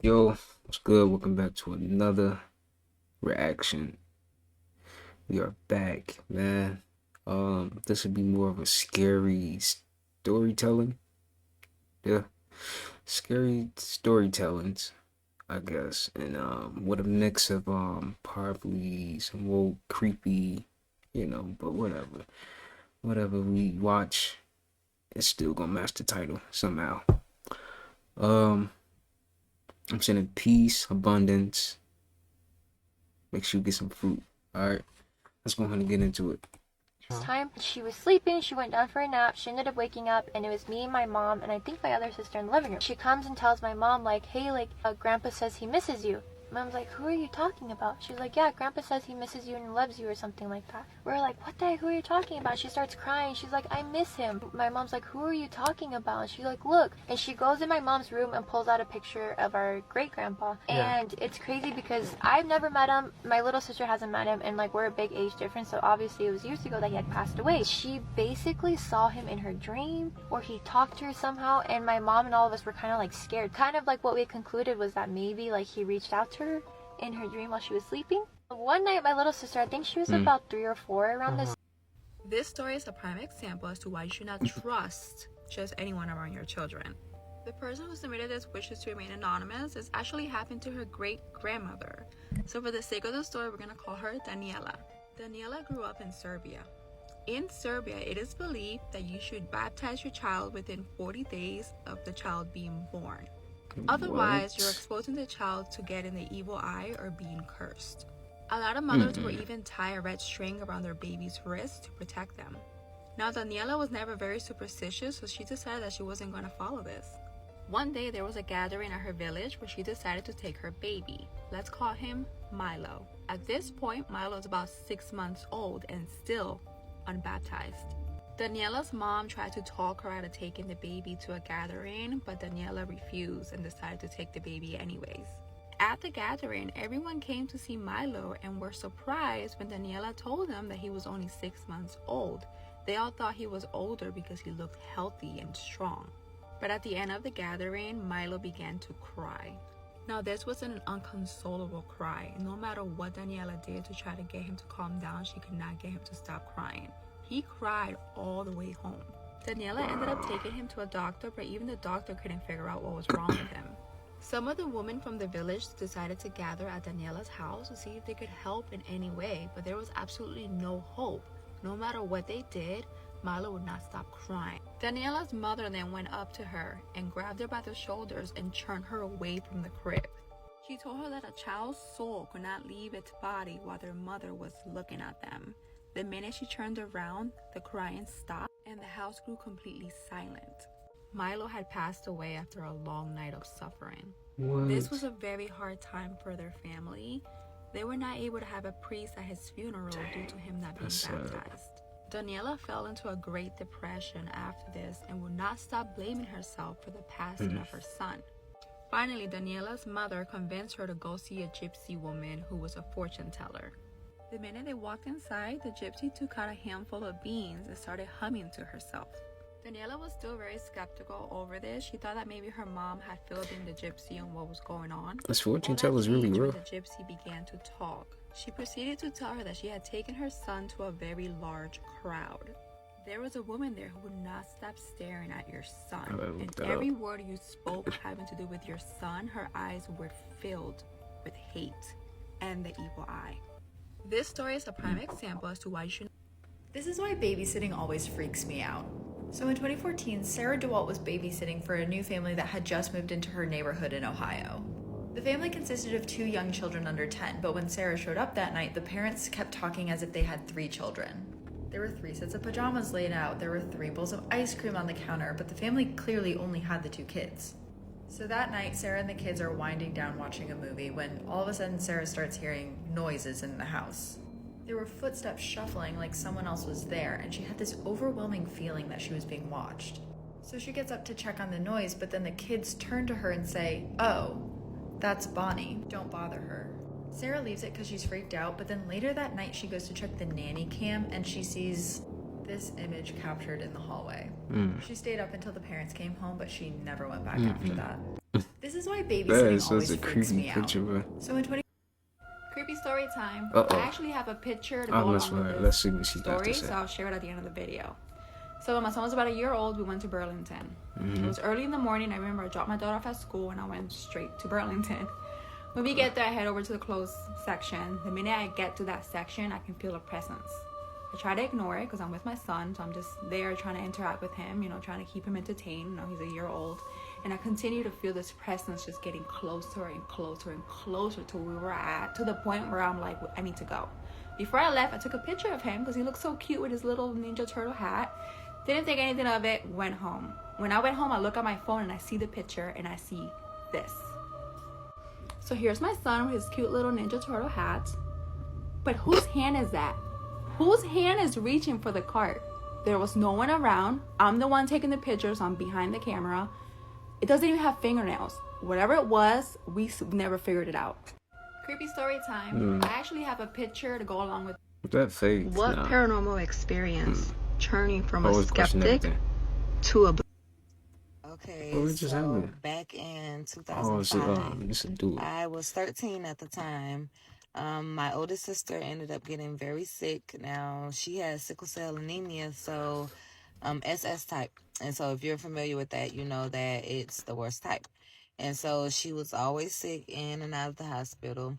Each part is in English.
Yo, what's good? Welcome back to another reaction. We are back, man. This would be more of a scary storytelling. Yeah, scary storytellings, I guess. And with a mix of probably some old creepy, but whatever. Whatever we watch, it's still gonna match the title somehow. Um, I'm sending peace, abundance. Make sure you get some fruit. Alright. Let's go ahead and get into it. Time she was sleeping, she went down for a nap, she ended up waking up, and it was me, my mom, and I think my other sister in the living room. She comes and tells my mom, like, hey, like, grandpa says he misses you. Mom's like, who are you talking about? She's like, yeah, grandpa says he misses you and loves you or something like that. We're like, what the heck, who are you talking about? She starts crying. She's like, I miss him. My mom's like, who are you talking about? And she's like, look. And she goes in my mom's room and pulls out a picture of our great grandpa. Yeah. And it's crazy because I've never met him. My little sister hasn't met him, and like we're a big age difference, so obviously it was years ago that he had passed away. She basically saw him in her dream, or he talked to her somehow, and my mom and all of us were kind of like scared. Kind of like what we concluded was that maybe like he reached out to her in her dream while she was sleeping. One night, my little sister, I think she was about 3 or 4 around this. This story is a prime example as to why you should not trust just anyone around your children. The person who submitted this wishes to remain anonymous. This actually happened to her great-grandmother. So for the sake of the story, we're going to call her Daniela. Daniela grew up in Serbia. In Serbia, it is believed that you should baptize your child within 40 days of the child being born. Otherwise, you're exposing the child to getting the evil eye or being cursed. A lot of mothers will even tie a red string around their baby's wrist to protect them. Now, Daniela was never very superstitious, so she decided that she wasn't going to follow this. One day, there was a gathering at her village where she decided to take her baby. Let's call him Milo. At this point, Milo is about 6 months old and still unbaptized. Daniela's mom tried to talk her out of taking the baby to a gathering, but Daniela refused and decided to take the baby anyways. At the gathering, everyone came to see Milo and were surprised when Daniela told them that he was only 6 months old. They all thought he was older because he looked healthy and strong. But at the end of the gathering, Milo began to cry. Now, this wasn't an unconsolable cry. No matter what Daniela did to try to get him to calm down, she could not get him to stop crying. He cried all the way home. Daniela ended up taking him to a doctor, but even the doctor couldn't figure out what was wrong with him. Some of the women from the village decided to gather at Daniela's house to see if they could help in any way, but there was absolutely no hope. No matter what they did, Milo would not stop crying. Daniela's mother then went up to her and grabbed her by the shoulders and turned her away from the crib. She told her that a child's soul could not leave its body while their mother was looking at them. The minute she turned around, the crying stopped and the house grew completely silent. Milo had passed away after a long night of suffering. What? This was a very hard time for their family. They were not able to have a priest at his funeral due to him not being baptized. Daniela fell into a great depression after this and would not stop blaming herself for the passing of her son. Finally, Daniela's mother convinced her to go see a gypsy woman who was a fortune teller. The minute they walked inside, the gypsy took out a handful of beans and started humming to herself. Daniela was still very skeptical over this. She thought that maybe her mom had filled in the gypsy on what was going on. This fortune teller is really real. The gypsy began to talk. She proceeded to tell her that she had taken her son to a very large crowd. There was a woman there who would not stop staring at your son. And every word you spoke having to do with your son, her eyes were filled with hate and the evil eye. This story is a prime example as to why you should. This is why babysitting always freaks me out. So in 2014, Sarah DeWalt was babysitting for a new family that had just moved into her neighborhood in Ohio. The family consisted of 2 young children under 10, but when Sarah showed up that night, the parents kept talking as if they had 3 children. There were 3 sets of pajamas laid out, there were 3 bowls of ice cream on the counter, but the family clearly only had the 2 kids. So that night, Sarah and the kids are winding down watching a movie when all of a sudden Sarah starts hearing noises in the house. There were footsteps shuffling like someone else was there, and she had this overwhelming feeling that she was being watched. So she gets up to check on the noise, but then the kids turn to her and say, "Oh, that's Bonnie, don't bother her." Sarah leaves it because she's freaked out, but then later that night she goes to check the nanny cam and she sees this image captured in the hallway. She stayed up until the parents came home, but she never went back after that. This is why That babysitting is such always a freaks creepy me out. picture, bro. So in 20 Creepy story time. Uh I oh. actually have a picture to I'll go mess along with with her. this Let's see what she got to story, say. so I'll share it at the end of the video. So when my son was about a year old, we went to Burlington. It was early in the morning. I remember I dropped my daughter off at school and I went straight to Burlington. When we get there, I head over to the clothes section. The minute I get to that section, I can feel a presence. I try to ignore it because I'm with my son, so I'm just there trying to interact with him, trying to keep him entertained. He's a year old. And I continue to feel this presence just getting closer and closer and closer to where we're at, to the point where I'm like, I need to go. Before I left, I took a picture of him because he looked so cute with his little Ninja Turtle hat. Didn't think anything of it, went home. When I went home, I look at my phone and I see the picture and I see this. So here's my son with his cute little Ninja Turtle hat. But whose hand is that? Whose hand is reaching for the cart? There was no one around. I'm the one taking the pictures. I'm behind the camera. It doesn't even have fingernails. Whatever it was, we never figured it out. Creepy story time. I actually have a picture to go along with. That fake. What Nah. paranormal experience turning from a Always question skeptic everything. to a Okay, What just so happened? back in Oh, 2005, it's a dude. I was 13 at the time. My oldest sister ended up getting very sick. Now, she has sickle cell anemia, so SS type. And so if you're familiar with that, you know that it's the worst type. And so she was always sick in and out of the hospital.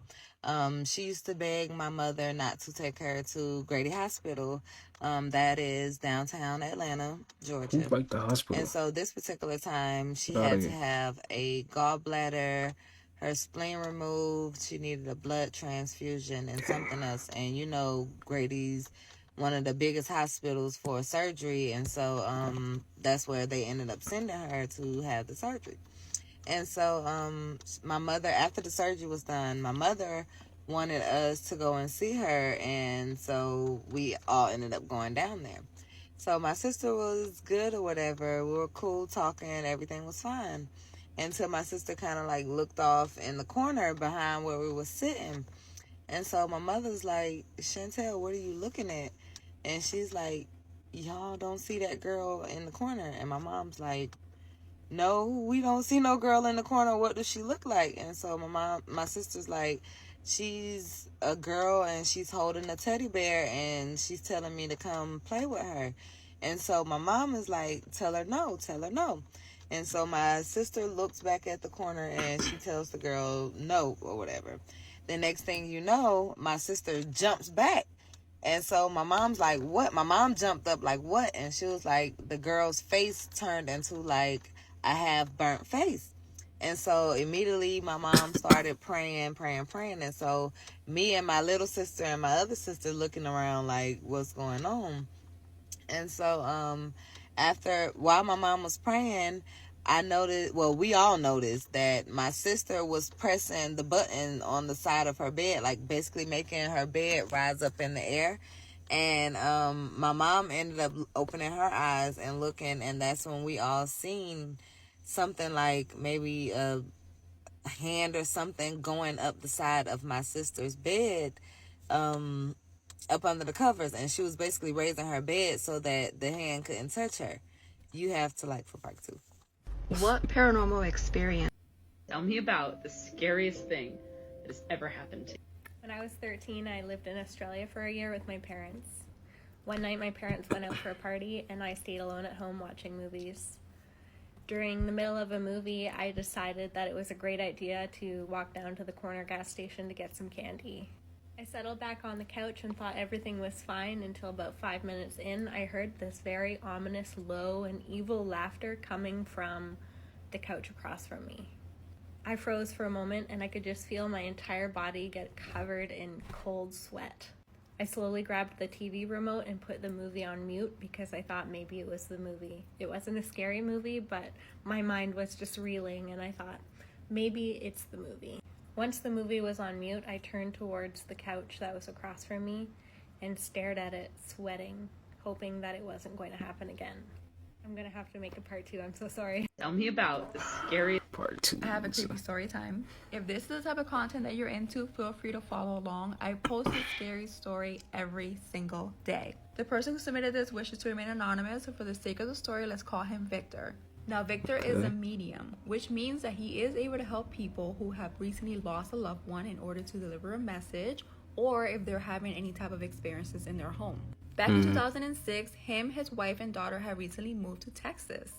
She used to beg my mother not to take her to Grady Hospital, that is downtown Atlanta, Who Georgia. like the hospital? And so this particular time, she Get outta had to here. have a gallbladder, her spleen removed. She needed a blood transfusion and something else. And Grady's one of the biggest hospitals for surgery, and so that's where they ended up sending her to have the surgery. And so my mother, after the surgery was done, my mother wanted us to go and see her, and so we all ended up going down there. So my sister was good or whatever. We were cool talking. Everything was fine. Until my sister kind of like looked off in the corner behind where we were sitting. And so my mother's like, Chantel, what are you looking at? And she's like, y'all don't see that girl in the corner. And my mom's like, no, we don't see no girl in the corner. What does she look like? And so my sister's like, she's a girl and she's holding a teddy bear and she's telling me to come play with her. And so my mom is like, tell her no. And so my sister looks back at the corner and she tells the girl no or whatever. The next thing you know, my sister jumps back. And so my mom's like, what? My mom jumped up like, what? And she was like, the girl's face turned into like a half burnt face. And so immediately my mom started praying. And so me and my little sister and my other sister looking around like, what's going on? And so while my mom was praying, we all noticed that my sister was pressing the button on the side of her bed, like basically making her bed rise up in the air. And my mom ended up opening her eyes and looking, and that's when we all seen something like maybe a hand or something going up the side of my sister's bed, up under the covers, and she was basically raising her bed so that the hand couldn't touch her. You have to like for part 2. what paranormal experience Tell me about the scariest thing that has ever happened to you. When I was 13, I lived in Australia for a year with my parents. One night, my parents went out for a party, and I stayed alone at home watching movies. During the middle of a movie, I decided that it was a great idea to walk down to the corner gas station to get some candy. I settled back on the couch and thought everything was fine until about 5 minutes in, I heard this very ominous, low, and evil laughter coming from the couch across from me. I froze for a moment and I could just feel my entire body get covered in cold sweat. I slowly grabbed the TV remote and put the movie on mute because I thought maybe it was the movie. It wasn't a scary movie, but my mind was just reeling and I thought, maybe it's the movie. Once the movie was on mute, I turned towards the couch that was across from me and stared at it, sweating, hoping that it wasn't going to happen again. I'm going to have to make a part 2. I'm so sorry. Tell me about the scariest. Part 2. I have a creepy story time. If this is the type of content that you're into, feel free to follow along. I post a scary story every single day. The person who submitted this wishes to remain anonymous, so for the sake of the story, let's call him Victor. Now, Victor is a medium, which means that he is able to help people who have recently lost a loved one in order to deliver a message, or if they're having any type of experiences in their home. Back in 2006, him, his wife, and daughter had recently moved to Texas.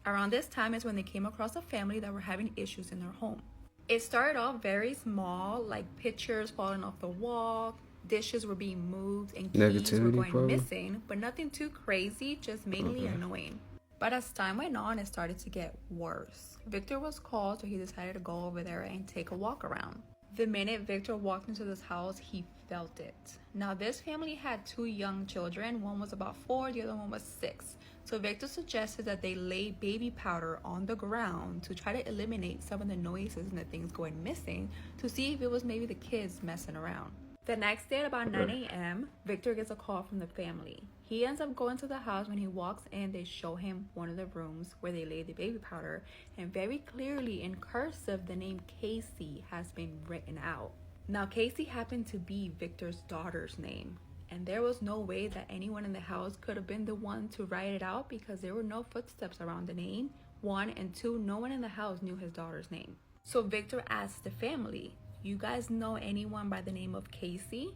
Around this time is when they came across a family that were having issues in their home. It started off very small, like pictures falling off the wall, dishes were being moved, and keys were going missing, but nothing too crazy, just mainly annoying. But as time went on, it started to get worse. Victor was called, so he decided to go over there and take a walk around. The minute Victor walked into this house, he felt it. Now, this family had 2 young children. One was about 4, the other one was 6. So Victor suggested that they lay baby powder on the ground to try to eliminate some of the noises and the things going missing, to see if it was maybe the kids messing around. The next day at about 9 a.m., Victor gets a call from the family. He ends up going to the house. When he walks in, they show him one of the rooms where they lay the baby powder, and very clearly in cursive, the name Casey has been written out. Now, Casey happened to be Victor's daughter's name, and there was no way that anyone in the house could have been the one to write it out, because there were no footsteps around the name, 1, and 2, no one in the house knew his daughter's name. So Victor asked the family, "You guys know anyone by the name of Casey?"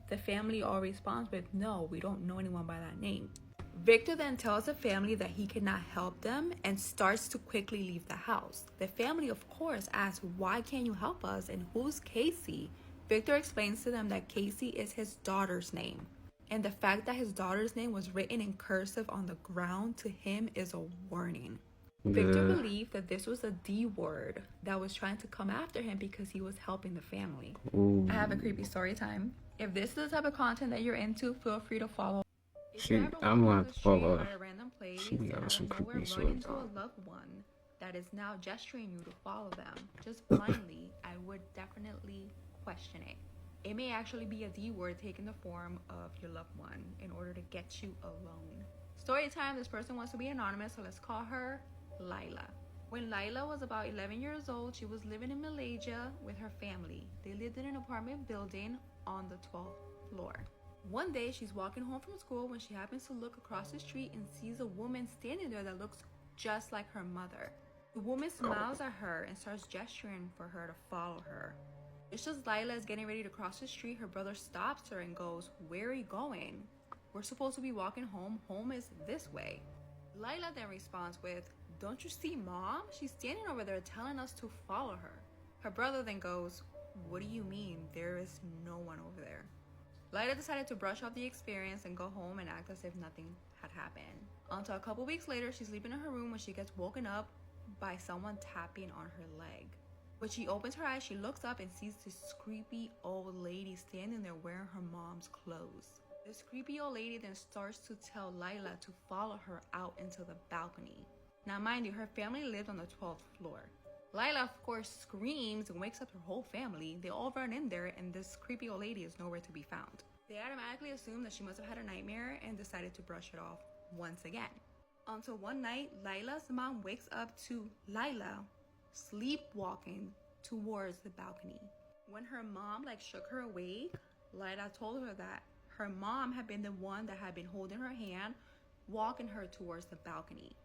The family all responds with, "No, we don't know anyone by that name." Victor then tells the family that he cannot help them and starts to quickly leave the house. The family, of course, asks, "Why can't you help us? And who's Casey?" Victor explains to them that Casey is his daughter's name, and the fact that his daughter's name was written in cursive on the ground to him is a warning. Victor believed that this was a D word that was trying to come after him because he was helping the family. I have a creepy story time. If this is the type of content that you're into, feel free to follow. I'm gonna have to follow her. At a random place She and got out some of nowhere creepy run into stories. a loved one that is now gesturing you to follow them, just blindly, I would definitely question it. It may actually be a D word taking the form of your loved one in order to get you alone. Story time, this person wants to be anonymous, so let's call her Lila. When Lila was about 11 years old, she was living in Malaysia with her family. They lived in an apartment building on the 12th floor. One day, she's walking home from school when she happens to look across the street and sees a woman standing there that looks just like her mother. The woman smiles at her and starts gesturing for her to follow her. It's just Lila is getting ready to cross the street. Her brother stops her and goes, "Where are you going? We're supposed to be walking home. Home is this way." Lila then responds with, "Don't you see Mom? She's standing over there telling us to follow her." Her brother then goes, "What do you mean? There is no one over there." Lila decided to brush off the experience and go home and act as if nothing had happened. Until a couple weeks later, she's sleeping in her room when she gets woken up by someone tapping on her leg. When she opens her eyes, she looks up and sees this creepy old lady standing there wearing her mom's clothes. This creepy old lady then starts to tell Lila to follow her out into the balcony. Now, mind you, her family lived on the 12th floor. Lila, of course, screams and wakes up her whole family. They all run in there, and this creepy old lady is nowhere to be found. They automatically assume that she must have had a nightmare and decided to brush it off once again. Until one night, Lila's mom wakes up to Lila sleepwalking towards the balcony. When her mom shook her awake, Lila told her that her mom had been the one that had been holding her hand, walking her towards the balcony.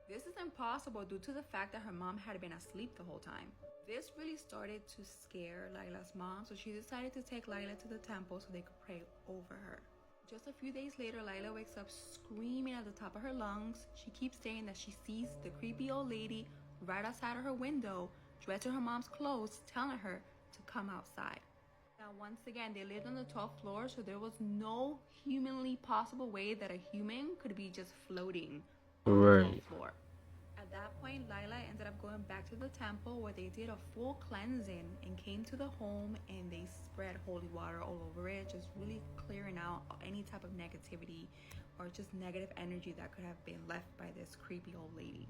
This is impossible due to the fact that her mom had been asleep the whole time. This really started to scare Lila's mom, so she decided to take Lila to the temple so they could pray over her. Just a few days later, Lila wakes up screaming at the top of her lungs. She keeps saying that she sees the creepy old lady right outside of her window, dressed in her mom's clothes, telling her to come outside. Now, once again, they lived on the 12th floor, so there was no humanly possible way that a human could be just floating on the 12th floor. At that point, Lila ended up going back to the temple where they did a full cleansing and came to the home and they spread holy water all over it, just really clearing out any type of negativity or just negative energy that could have been left by this creepy old lady.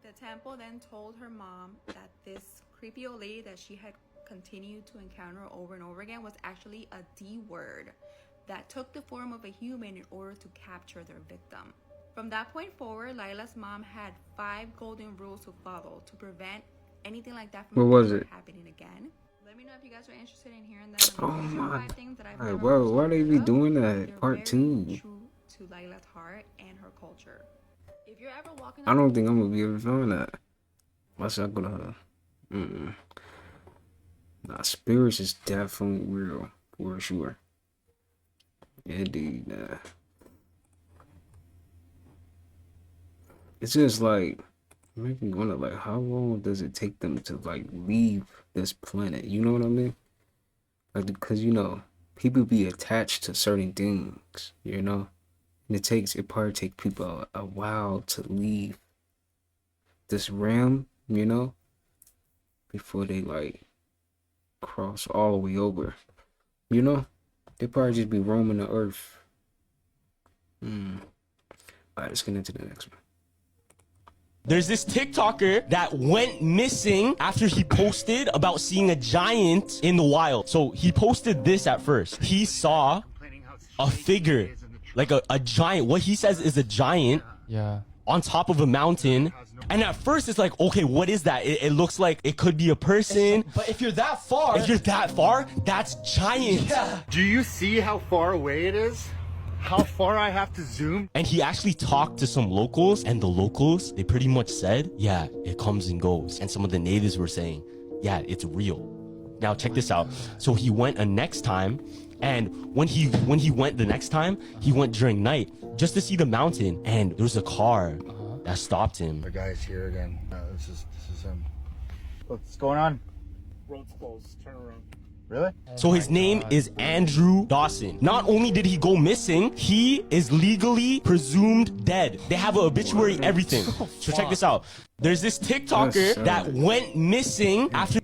The temple then told her mom that this creepy old lady that she had continued to encounter over and over again was actually a D word that took the form of a human in order to capture their victim. From that point forward, Lila's mom had 5 golden rules to follow to prevent anything like that from happening again. Let me know if you guys are interested in hearing them. Oh my 5 things that I've God, never why they be doing that? They're Part very 2. true to Lila's heart and her culture. If you're ever walking I don't think I'm gonna be able to find that. Unless I go to her. Nah, spirits is definitely real, for sure. Indeed, nah. It's just like, make me wonder, like, how long does it take them to, like, leave this planet? You know what I mean? Like, because, you know, people be attached to certain things, you know? And it probably take people a while to leave this realm, you know? Before they, like, cross all the way over. You know? They probably just be roaming the earth. Alright, let's get into the next one. There's this TikToker that went missing after he posted about seeing a giant in the wild. So he posted this at first. He saw a figure, like a giant, what he says is a giant, on top of a mountain. And at first it's like, okay, what is that? It looks like it could be a person. But if you're that far, that's giant. Yeah. Do you see how far away it is? How far I have to zoom? And he actually talked to some locals, and the locals, they pretty much said, yeah, it comes and goes. And some of the natives were saying, yeah, it's real. Now check this out. So he went a next time, and when he went the next time, he went during night just to see the mountain, and there was a car that stopped him. The guy's here again. This is him. What's going on? Road's closed. Turn around. Really? So his name is Andrew Dawson. Not only did he go missing, he is legally presumed dead. They have an obituary, everything. So check this out. There's this TikToker that went missing after...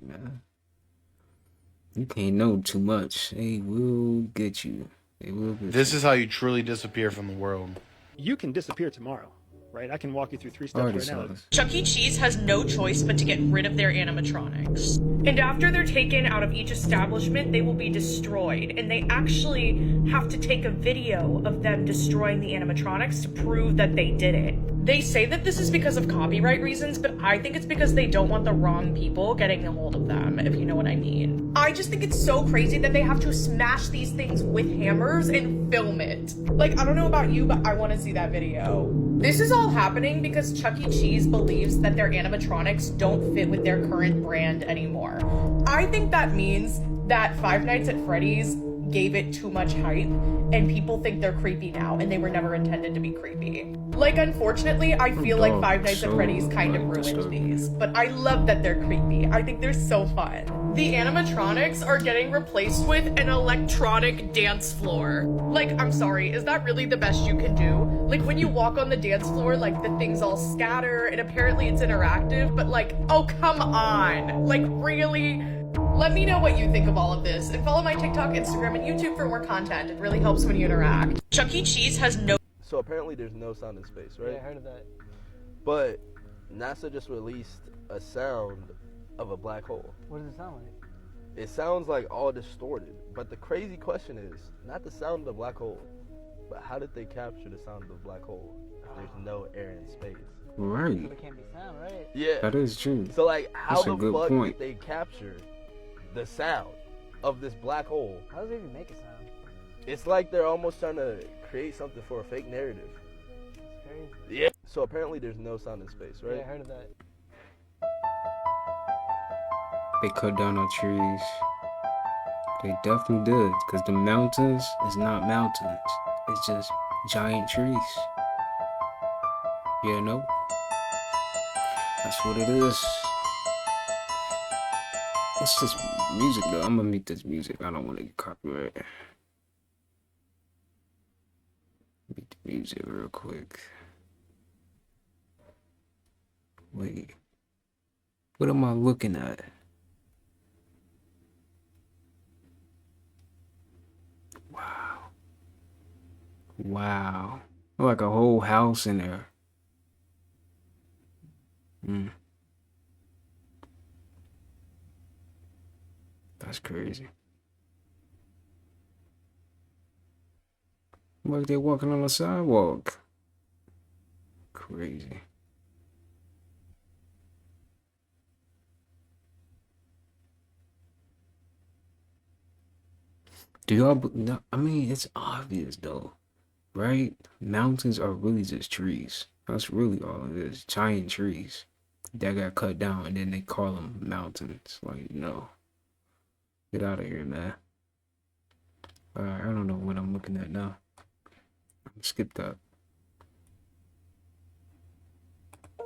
You can't know too much. They will get you. They will get This you. is how you truly disappear from the world. You can disappear tomorrow, right? I can walk you through 3 steps Already right saw now. this. Chuck E. Cheese has no choice but to get rid of their animatronics. And after they're taken out of each establishment, they will be destroyed. And they actually have to take a video of them destroying the animatronics to prove that they did it. They say that this is because of copyright reasons, but I think it's because they don't want the wrong people getting a hold of them, if you know what I mean. I just think it's so crazy that they have to smash these things with hammers and film it. Like, I don't know about you, but I want to see that video. This is all happening because Chuck E. Cheese believes that their animatronics don't fit with their current brand anymore. I think that means that Five Nights at Freddy's gave it too much hype and people think they're creepy now and they were never intended to be creepy. Like, unfortunately, I feel like Five Nights at Freddy's kind of ruined these, but I love that they're creepy. I think they're so fun. The animatronics are getting replaced with an electronic dance floor. Like, I'm sorry, is that really the best you can do? Like, when you walk on the dance floor, like, the things all scatter and apparently it's interactive, but like, oh, come on. Like, really? Let me know what you think of all of this, and follow my TikTok, Instagram, and YouTube for more content. It really helps when you interact. Chuck E. Cheese has no... So apparently there's no sound in space, right? Yeah, I heard of that. But NASA just released a sound of a black hole. What does it sound like? It sounds like all distorted. But the crazy question is, not the sound of the black hole, but how did they capture the sound of the black hole if there's no air in space? Right. So there can't be sound, right? Yeah. That is true. So like, how That's a the good fuck point. did they capture the sound of this black hole? How does it even make a sound? It's like they're almost trying to create something for a fake narrative. That's crazy. Yeah. So apparently there's no sound in space, right? Yeah, I heard of that. They cut down our trees. They definitely did, because the mountains is not mountains. It's just giant trees. You know? That's what it is. What's this music though? I'm gonna mute this music. I don't want to get copyright. Mute the music real quick. Wait. What am I looking at? Wow. Wow. Like a whole house in there. That's crazy. Like they're walking on the sidewalk. Crazy. Do y'all, no, I mean, it's obvious though, right? Mountains are really just trees. That's really all it is. Giant trees that got cut down, and then they call them mountains. Like, no. Get out of here, man. Alright, I don't know what I'm looking at now. Skip that.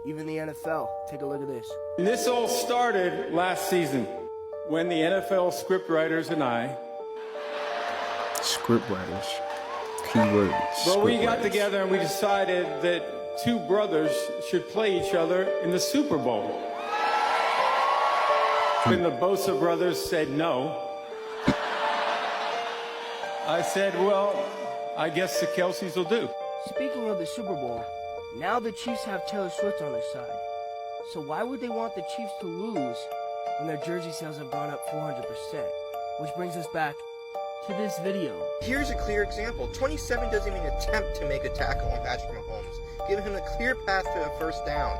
Even the NFL. Take a look at this. This all started last season when the NFL scriptwriters and I. Scriptwriters. Keyword. Well, we got together and we decided that two brothers should play each other in the Super Bowl. When the Bosa brothers said no, I said, well, I guess the Kelseys will do. Speaking of the Super Bowl, now the Chiefs have Taylor Swift on their side. So why would they want the Chiefs to lose when their jersey sales have gone up 400%? Which brings us back to this video. Here's a clear example. 27 doesn't even attempt to make a tackle on Patrick Mahomes, giving him a clear path to a first down.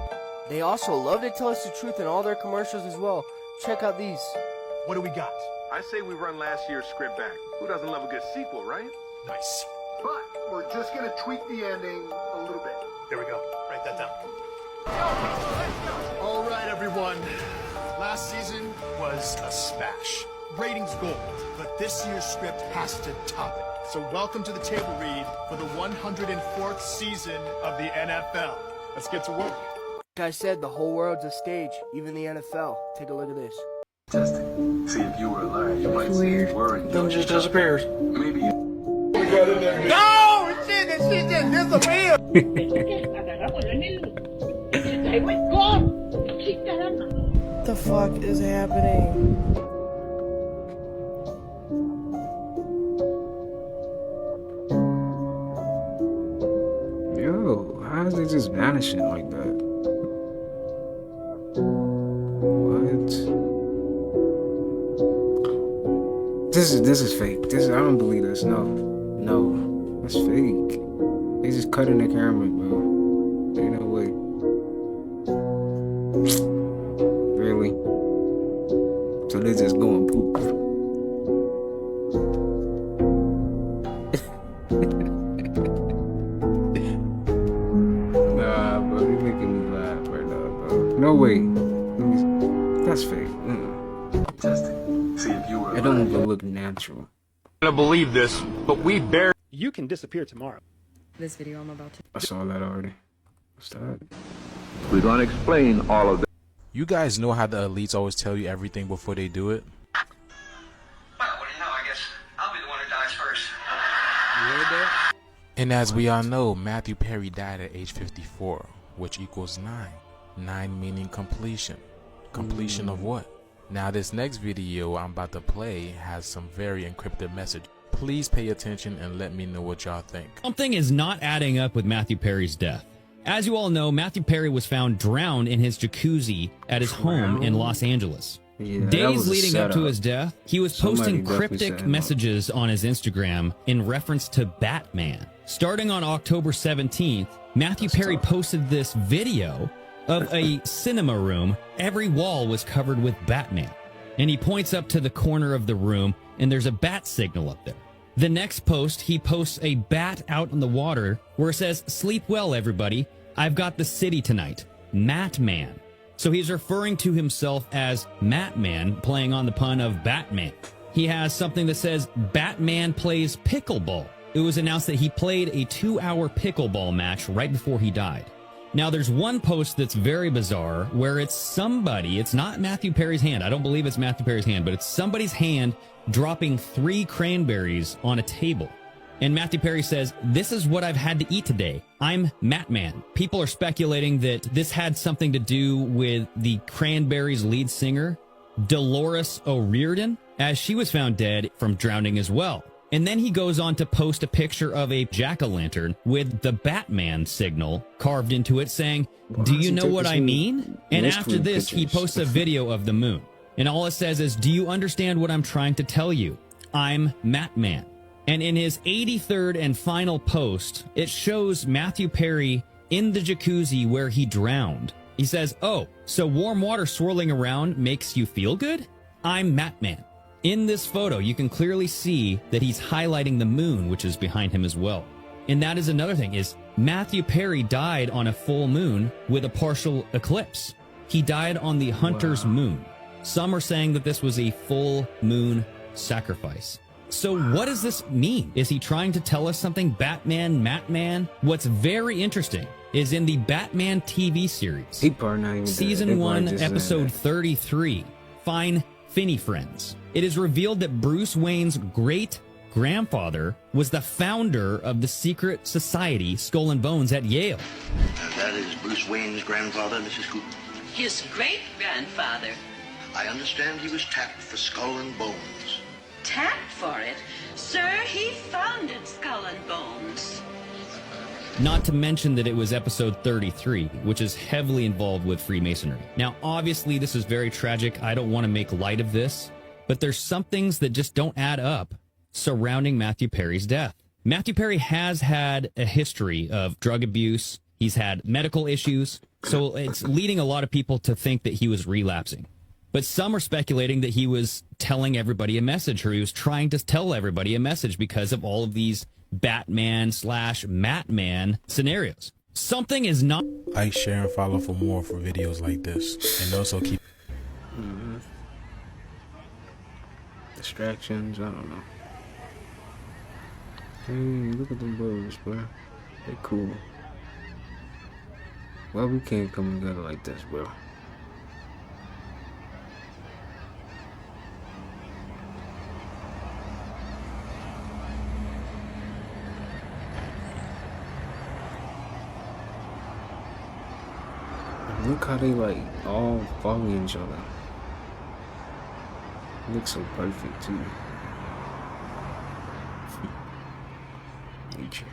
They also love to tell us the truth in all their commercials as well. Check out these. What do we got? I say we run last year's script back. Who doesn't love a good sequel, right? Nice. But we're just going to tweak the ending a little bit. There we go. Write that down. All right, everyone. Last season was a smash. Ratings gold. But this year's script has to top it. So welcome to the table read for the 104th season of the NFL. Let's get to work. Like I said, the whole world's a stage, even the NFL. Take a look at this. Testing. See if you were alive. You might see a word. Then just disappears. Maybe. No! Shit, that shit just disappeared! What the fuck is happening? Yo, how is it just vanishing like that? What? This is fake. I don't believe this. No, that's fake. They just cutting the camera, bro. Ain't no way. Really? So they're just going poop. Nah, bro, you're making me laugh right now, bro. No way. That's fake. Testing. See if you were alive. It don't even look natural. I'm gonna believe this, but we barely. You can disappear tomorrow. This video I'm about to. I saw that already. What's that? We're gonna explain all of that. You guys know how the elites always tell you everything before they do it? Well, what do you know? I guess I'll be the one who dies first. You heard that? And as we all know, Matthew Perry died at age 54, which equals 9. 9 meaning completion. Completion of what? Now this next video I'm about to play has some very encrypted message. Please pay attention and let me know what y'all think. Something is not adding up with Matthew Perry's death. As you all know, Matthew Perry was found drowned in his jacuzzi at his home in Los Angeles. Yeah, Days leading up to his death, he was posting cryptic set messages on his Instagram in reference to Batman. Starting on October 17th, Matthew Perry posted this video of a cinema room. Every wall was covered with Batman. And he points up to the corner of the room, and there's a bat signal up there. The next post, he posts a bat out in the water where it says, "Sleep well, everybody. I've got the city tonight. Matman." So he's referring to himself as Matman, playing on the pun of Batman. He has something that says, "Batman plays pickleball." It was announced that he played a 2-hour pickleball match right before he died. Now, there's one post that's very bizarre where it's somebody, it's not Matthew Perry's hand. I don't believe it's Matthew Perry's hand, but it's somebody's hand dropping 3 cranberries on a table. And Matthew Perry says, "This is what I've had to eat today. I'm Matman." People are speculating that this had something to do with the Cranberries lead singer, Dolores O'Riordan, as she was found dead from drowning as well. And then he goes on to post a picture of a jack-o'-lantern with the Batman signal carved into it saying, "Do you know what I mean?" And after this, he posts a video of the moon. And all it says is, "Do you understand what I'm trying to tell you? I'm Matman." And in his 83rd and final post, it shows Matthew Perry in the jacuzzi where he drowned. He says, "Oh, so warm water swirling around makes you feel good? I'm Matman." In this photo, you can clearly see that he's highlighting the moon, which is behind him as well. And that is another thing, is Matthew Perry died on a full moon with a partial eclipse. He died on the hunter's moon. Some are saying that this was a full moon sacrifice. So what does this mean? Is he trying to tell us something? Batman, Matman? What's very interesting is in the Batman TV series, Season 1, Episode 33, Fine Finney Friends, it is revealed that Bruce Wayne's great-grandfather was the founder of the secret society Skull and Bones at Yale. That is Bruce Wayne's grandfather, Mrs. Cooper? His great-grandfather. I understand he was tapped for Skull and Bones. Tapped for it? Sir, he founded Skull and Bones. Not to mention that it was episode 33, which is heavily involved with Freemasonry. Now, obviously, this is very tragic. I don't want to make light of this, but there's some things that just don't add up surrounding Matthew Perry's death. Matthew Perry has had a history of drug abuse. He's had medical issues, so it's leading a lot of people to think that he was relapsing. But some are speculating that he was telling everybody a message, or he was trying to tell everybody a message because of all of these Batman/Matman scenarios. Something is not... Like, share, and follow for more for videos like this. And also keep... Distractions, I don't know. Hey, look at them birds, bro. They cool. Why we can't come together like this, bro? Look how they like all following each other. Looks so perfect too. Nature.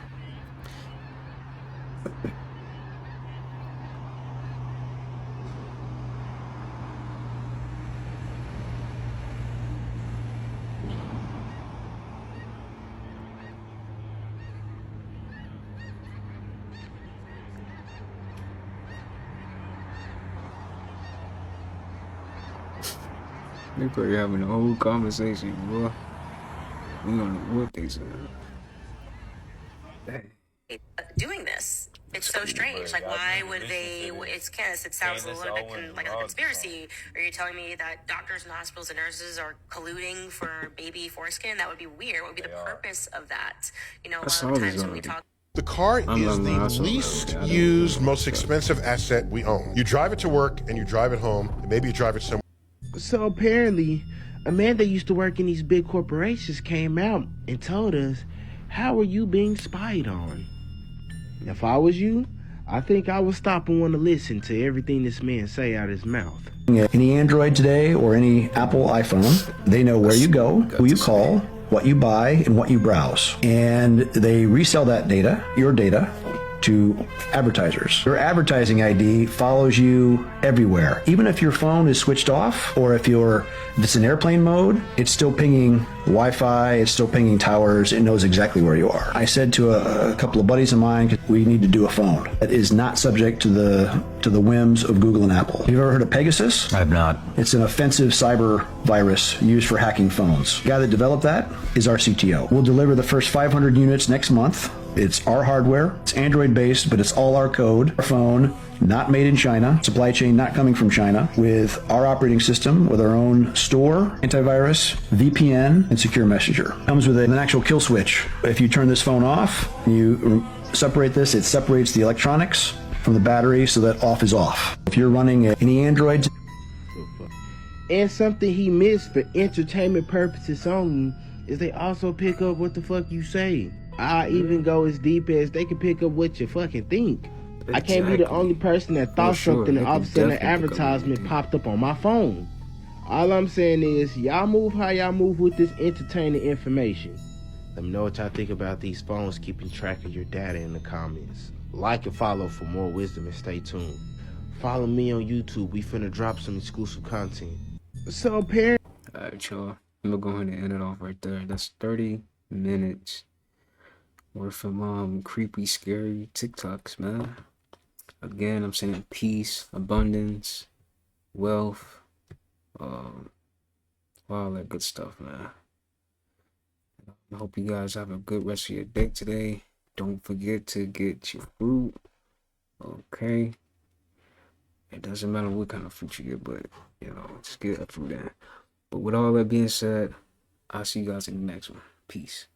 They probably having a whole conversation, boy. We don't know what they said. Doing this. It's so strange. Like, why would they? It's Candace. It sounds a little bit like a conspiracy. Are you telling me that doctors and hospitals and nurses are colluding for baby foreskin? That would be weird. What would be the purpose of that? You know, a lot of times when we talk. The car is the least used, most expensive asset we own. You drive it to work and you drive it home, and maybe you drive it somewhere. So apparently, a man that used to work in these big corporations came out and told us, how are you being spied on? If I was you, I think I would stop and want to listen to everything this man say out his mouth. Any Android today or any Apple iPhone, they know where you go, who you call, what you buy, and what you browse. And they resell that data, your data, to advertisers. Your advertising ID follows you everywhere. Even if your phone is switched off, or if it's in airplane mode, it's still pinging Wi-Fi, it's still pinging towers, it knows exactly where you are. I said to a couple of buddies of mine, we need to do a phone that is not subject to the whims of Google and Apple. Have you ever heard of Pegasus? I have not. It's an offensive cyber virus used for hacking phones. The guy that developed that is our CTO. We'll deliver the first 500 units next month. It's our hardware, it's Android based, but it's all our code. Our phone, not made in China, supply chain not coming from China, with our operating system, with our own store, antivirus, VPN, and secure messenger. Comes with an actual kill switch. If you turn this phone off, you separate this, it separates the electronics from the battery so that off is off. If you're running any Androids. And something he missed for entertainment purposes only is they also pick up what the fuck you say. I even go as deep as they can pick up what you fucking think. Exactly. I can't be the only person that thought something and all of a sudden an advertisement popped up on my phone. All I'm saying is, y'all move how y'all move with this entertaining information. Let me know what y'all think about these phones keeping track of your data in the comments. Like and follow for more wisdom and stay tuned. Follow me on YouTube. We finna drop some exclusive content. So, parents. Alright, y'all. I'm gonna go ahead and end it off right there. That's 30 minutes worth of creepy, scary TikToks, man. Again, I'm saying peace, abundance, wealth, all that good stuff, man. I hope you guys have a good rest of your day today. Don't forget to get your fruit. Okay. It doesn't matter what kind of fruit you get, but just get a fruit in. But with all that being said, I'll see you guys in the next one. Peace.